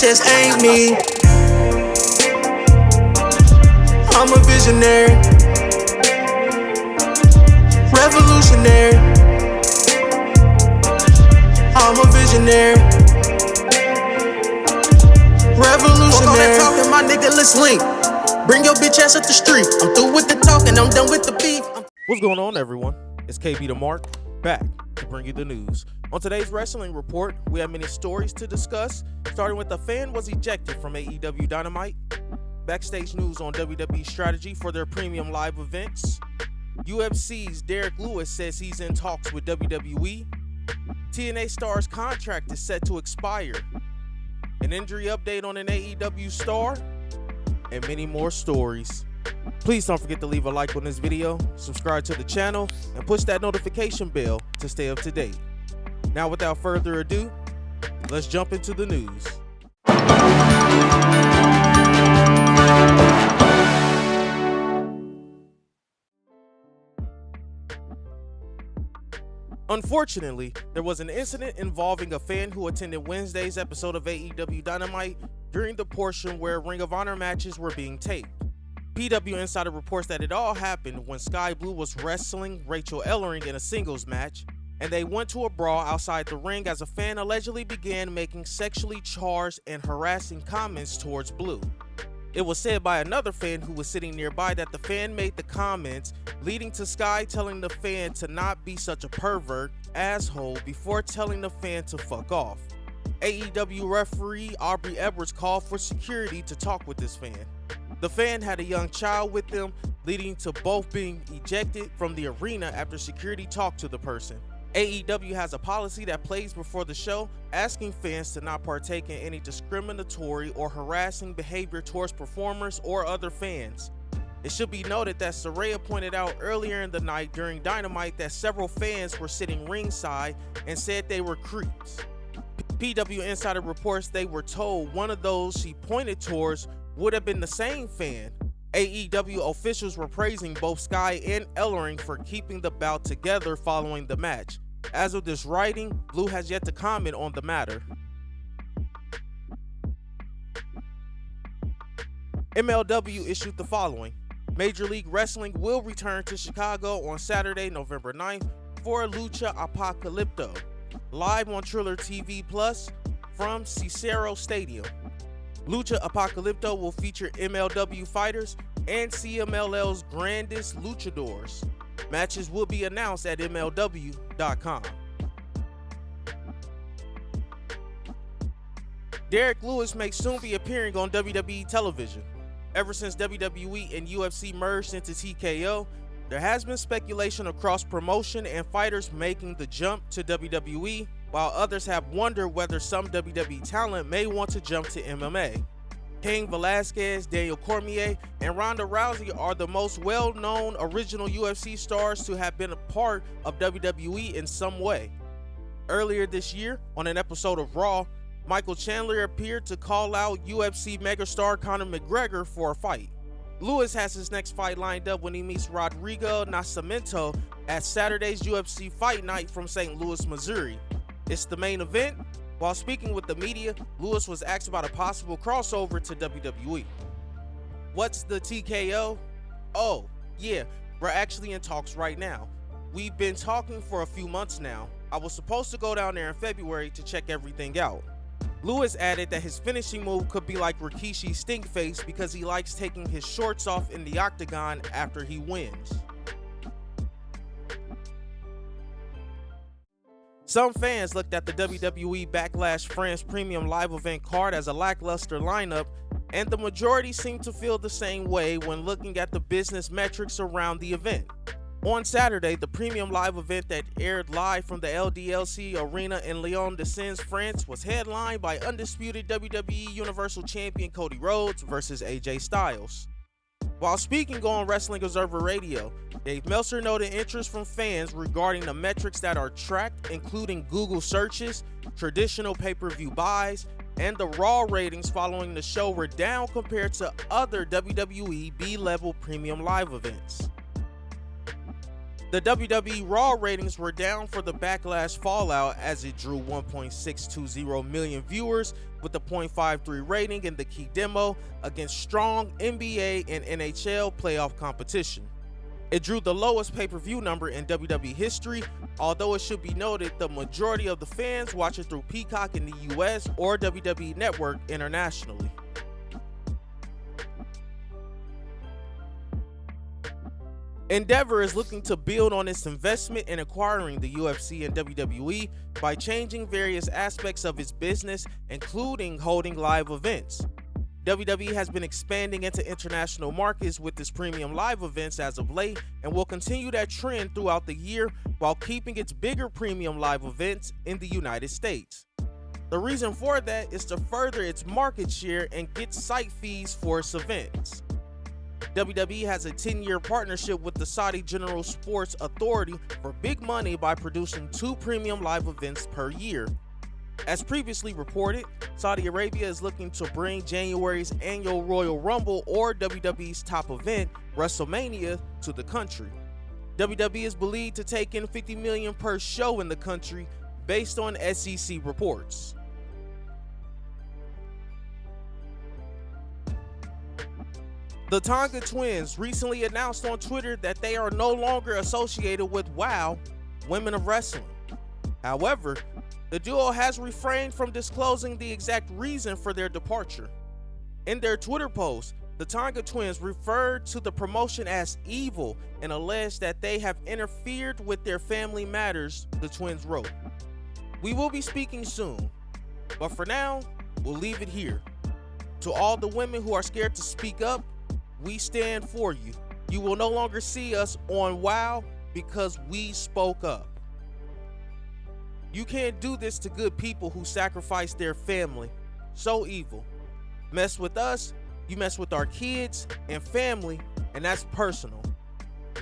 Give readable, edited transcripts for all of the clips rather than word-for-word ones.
just ain't me. I'm a visionary, revolutionary. I'm a visionary, revolutionary. Fuck all that talking, my nigga, let's link. Bring your bitch ass up the street. I'm through with the talking, I'm done with the beef. What's going on, everyone? It's KB the Mark, back to bring you the news. On today's wrestling report, we have many stories to discuss, starting with a fan was ejected from AEW Dynamite, backstage news on WWE strategy for their premium live events, UFC's Derek Lewis says he's in talks with WWE, TNA star's contract is set to expire, an injury update on an AEW star, and many more stories. Please don't forget to leave a like on this video, subscribe to the channel, and push that notification bell to stay up to date. Now, without further ado, let's jump into the news. Unfortunately, there was an incident involving a fan who attended Wednesday's episode of AEW Dynamite during the portion where Ring of Honor matches were being taped. PW Insider reports that it all happened when Sky Blue was wrestling Rachel Ellering in a singles match, and they went to a brawl outside the ring as a fan allegedly began making sexually charged and harassing comments towards Blue. It was said by another fan who was sitting nearby that the fan made the comments, leading to Sky telling the fan to not be such a pervert asshole before telling the fan to fuck off. AEW referee Aubrey Edwards called for security to talk with this fan. The fan had a young child with them, leading to both being ejected from the arena after security talked to the person. AEW has a policy that plays before the show, asking fans to not partake in any discriminatory or harassing behavior towards performers or other fans. It should be noted that Saraya pointed out earlier in the night during Dynamite that several fans were sitting ringside and said they were creeps. PW Insider reports they were told one of those she pointed towards would have been the same fan. AEW officials were praising both Sky and Ellering for keeping the bout together following the match. As of this writing, Blue has yet to comment on the matter. MLW issued the following. Major League Wrestling will return to Chicago on Saturday, November 9th for Lucha Apocalypto, live on Triller TV Plus from Cicero Stadium. Lucha Apocalypto will feature MLW fighters and CMLL's grandest luchadors. Matches will be announced at MLW.com. Derek Lewis may soon be appearing on WWE television. Ever since WWE and UFC merged into TKO, there has been speculation across promotion and fighters making the jump to WWE, while others have wondered whether some WWE talent may want to jump to MMA. Cain Velasquez, Daniel Cormier, and Ronda Rousey are the most well-known original UFC stars to have been a part of WWE in some way. Earlier this year, on an episode of Raw, Michael Chandler appeared to call out UFC megastar Conor McGregor for a fight. Lewis has his next fight lined up when he meets Rodrigo Nascimento at Saturday's UFC Fight Night from St. Louis, Missouri. It's the main event. While speaking with the media, Lewis was asked about a possible crossover to WWE. What's the TKO? Oh, yeah, we're actually in talks right now. We've been talking for a few months now. I was supposed to go down there in February to check everything out. Lewis added that his finishing move could be like Rikishi's Stinkface because he likes taking his shorts off in the octagon after he wins. Some fans looked at the WWE Backlash France Premium Live event card as a lackluster lineup, and the majority seemed to feel the same way when looking at the business metrics around the event. On Saturday, the premium live event that aired live from the LDLC Arena in Lyon-des-Sens, France, was headlined by undisputed WWE Universal Champion Cody Rhodes versus AJ Styles. While speaking on Wrestling Observer Radio, Dave Meltzer noted interest from fans regarding the metrics that are tracked, including Google searches, traditional pay-per-view buys, and the Raw ratings following the show were down compared to other WWE B-level premium live events. The WWE Raw ratings were down for the Backlash Fallout as it drew 1.620 million viewers with a .53 rating in the key demo against strong NBA and NHL playoff competition. It drew the lowest pay-per-view number in WWE history, although it should be noted the majority of the fans watch it through Peacock in the US or WWE Network internationally. Endeavor is looking to build on its investment in acquiring the UFC and WWE by changing various aspects of its business, including holding live events. WWE has been expanding into international markets with its premium live events as of late and will continue that trend throughout the year while keeping its bigger premium live events in the United States. The reason for that is to further its market share and get site fees for its events. WWE has a 10-year partnership with the Saudi General Sports Authority for big money by producing 2 premium live events per year. As previously reported, Saudi Arabia is looking to bring January's annual Royal Rumble or WWE's top event, WrestleMania, to the country. WWE is believed to take in $50 million per show in the country based on SEC reports. The Tonga twins recently announced on Twitter that they are no longer associated with WOW, Women of Wrestling. However, the duo has refrained from disclosing the exact reason for their departure. In their Twitter post, the Tonga twins referred to the promotion as evil and alleged that they have interfered with their family matters, the twins wrote. We will be speaking soon, but for now, we'll leave it here. To all the women who are scared to speak up, we stand for you. You will no longer see us on WOW because we spoke up. You can't do this to good people who sacrifice their family. So evil. Mess with us, you mess with our kids and family, and that's personal.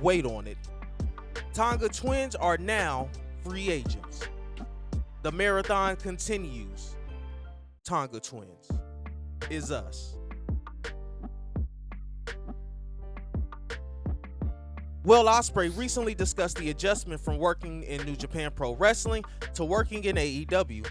Wait on it. Tonga twins are now free agents. The marathon continues. Tonga twins is us. Will Osprey recently discussed the adjustment from working in New Japan Pro Wrestling to working in AEW.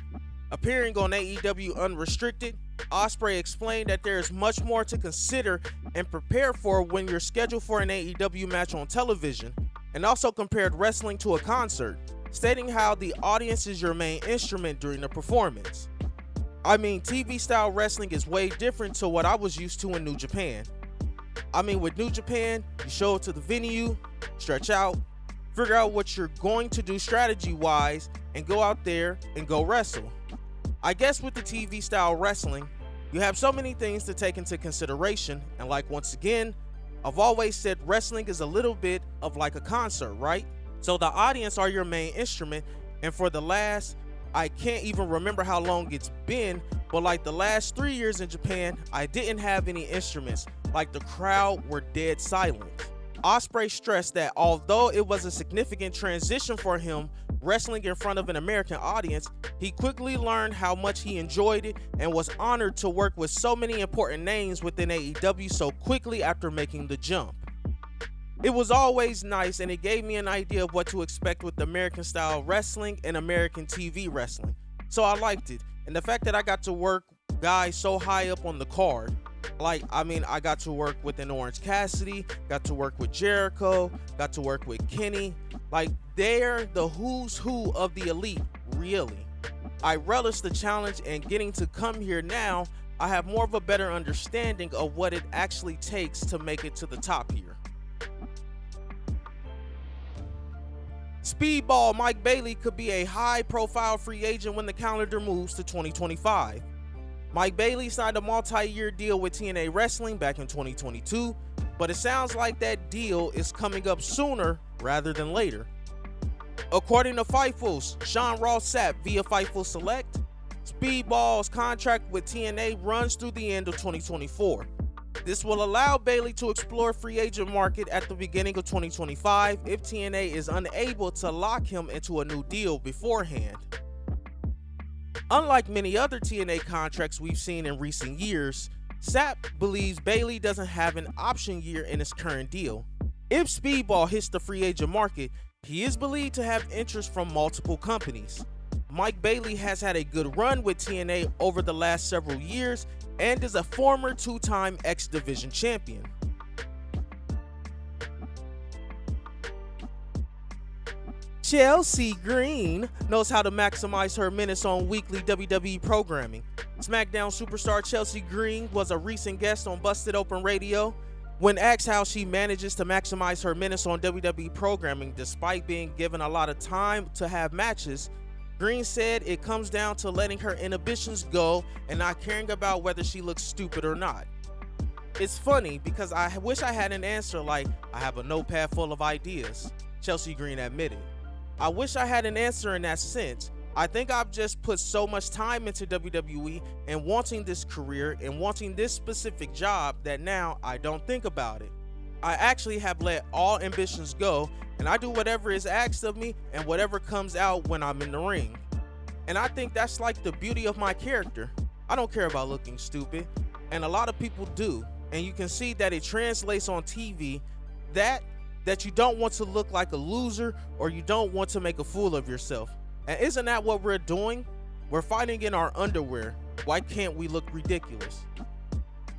Appearing on AEW Unrestricted, Osprey explained that there is much more to consider and prepare for when you're scheduled for an AEW match on television, and also compared wrestling to a concert, stating how the audience is your main instrument during the performance. I mean, TV style wrestling is way different to what I was used to in New Japan. I mean, with New Japan, you show up to the venue, stretch out, figure out what you're going to do strategy-wise, and go out there and go wrestle. I guess with the TV style wrestling, you have so many things to take into consideration, and like once again, I've always said wrestling is a little bit of like a concert, right? So the audience are your main instrument, and for the last, I can't even remember how long it's been, but like the last 3 years in Japan, I didn't have any instruments. Like the crowd were dead silent. Osprey stressed that although it was a significant transition for him wrestling in front of an American audience, he quickly learned how much he enjoyed it and was honored to work with so many important names within AEW so quickly after making the jump. It was always nice, and it gave me an idea of what to expect with American style wrestling and American TV wrestling. So I liked it, and the fact that I got to work guys so high up on the card. I got to work with an Orange Cassidy, got to work with Jericho, got to work with Kenny. Like, they're the who's who of the elite, really. I relish the challenge, and getting to come here now, I have more of a better understanding of what it actually takes to make it to the top here. Speedball Mike Bailey could be a high-profile free agent when the calendar moves to 2025. Mike Bailey signed a multi-year deal with TNA Wrestling back in 2022, but it sounds like that deal is coming up sooner rather than later. According to Fightful's Sean Ross Sapp via Fightful Select, Speedball's contract with TNA runs through the end of 2024. This will allow Bailey to explore free agent market at the beginning of 2025 if TNA is unable to lock him into a new deal beforehand. Unlike many other TNA contracts we've seen in recent years, Sapp believes Bailey doesn't have an option year in his current deal. If Speedball hits the free agent market, he is believed to have interest from multiple companies. Mike Bailey has had a good run with TNA over the last several years and is a former two-time X Division champion. Chelsea Green knows how to maximize her minutes on weekly WWE programming. SmackDown superstar Chelsea Green was a recent guest on Busted Open Radio. When asked how she manages to maximize her minutes on WWE programming despite being given a lot of time to have matches, Green said it comes down to letting her inhibitions go and not caring about whether she looks stupid or not. It's funny because I wish I had an answer like, I have a notepad full of ideas, Chelsea Green admitted. I wish I had an answer in that sense. I think I've just put so much time into WWE and wanting this career and wanting this specific job that now I don't think about it. I actually have let all ambitions go and I do whatever is asked of me and whatever comes out when I'm in the ring. And I think that's like the beauty of my character. I don't care about looking stupid, and a lot of people do. And you can see that it translates on TV that you don't want to look like a loser or you don't want to make a fool of yourself. And isn't that what we're doing? We're fighting in our underwear. Why can't we look ridiculous?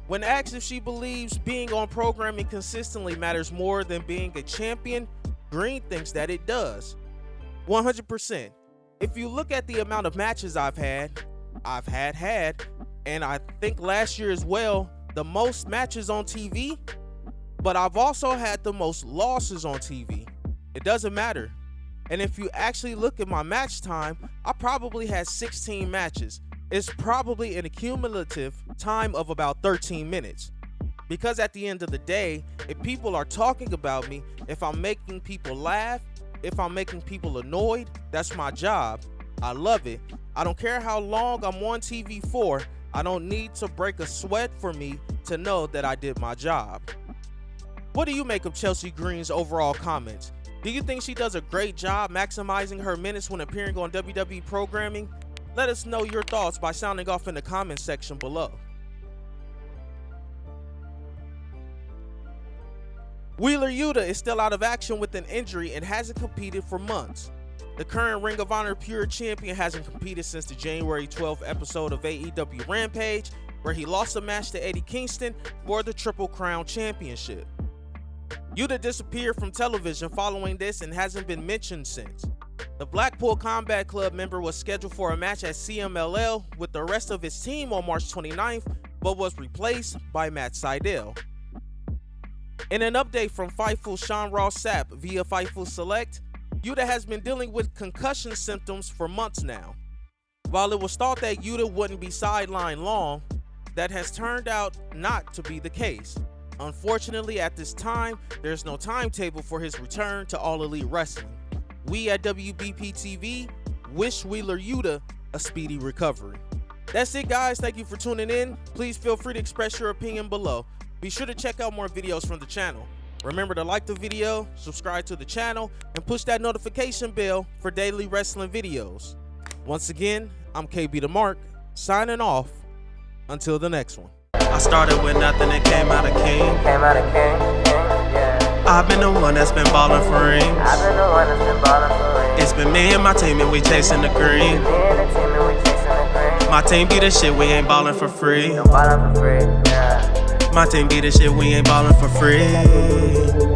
When asked if she believes being on programming consistently matters more than being a champion, Green thinks that it does. 100%. If you look at the amount of matches I've had, and I think last year as well, the most matches on TV, but I've also had the most losses on TV. It doesn't matter. And if you actually look at my match time, I probably had 16 matches. It's probably an accumulative time of about 13 minutes. Because at the end of the day, if people are talking about me, if I'm making people laugh, if I'm making people annoyed, that's my job. I love it. I don't care how long I'm on TV for. I don't need to break a sweat for me to know that I did my job. What do you make of Chelsea Green's overall comments? Do you think she does a great job maximizing her minutes when appearing on WWE programming? Let us know your thoughts by sounding off in the comments section below. Wheeler Yuta is still out of action with an injury and hasn't competed for months. The current Ring of Honor Pure Champion hasn't competed since the January 12th episode of AEW Rampage, where he lost a match to Eddie Kingston for the Triple Crown Championship. Yuta disappeared from television following this and hasn't been mentioned since. The Blackpool Combat Club member was scheduled for a match at CMLL with the rest of his team on March 29th, but was replaced by Matt Sydal. In an update from Fightful Sean Ross Sapp via Fightful Select, Yuta has been dealing with concussion symptoms for months now. While it was thought that Yuta wouldn't be sidelined long, that has turned out not to be the case. Unfortunately, at this time, there's no timetable for his return to All Elite Wrestling. We at WBPTV wish Wheeler Yuta a speedy recovery. That's it, guys. Thank you for tuning in. Please feel free to express your opinion below. Be sure to check out more videos from the channel. Remember to like the video, subscribe to the channel, and push that notification bell for daily wrestling videos. Once again, I'm KB the Mark, signing off. Until the next one. I started with nothing and came out a king. Yeah. I've been the one that's been ballin' for rings. It's been me and my team and we chasing the green. My team be the shit, we ain't ballin' for free. My team be the shit, we ain't ballin' for free.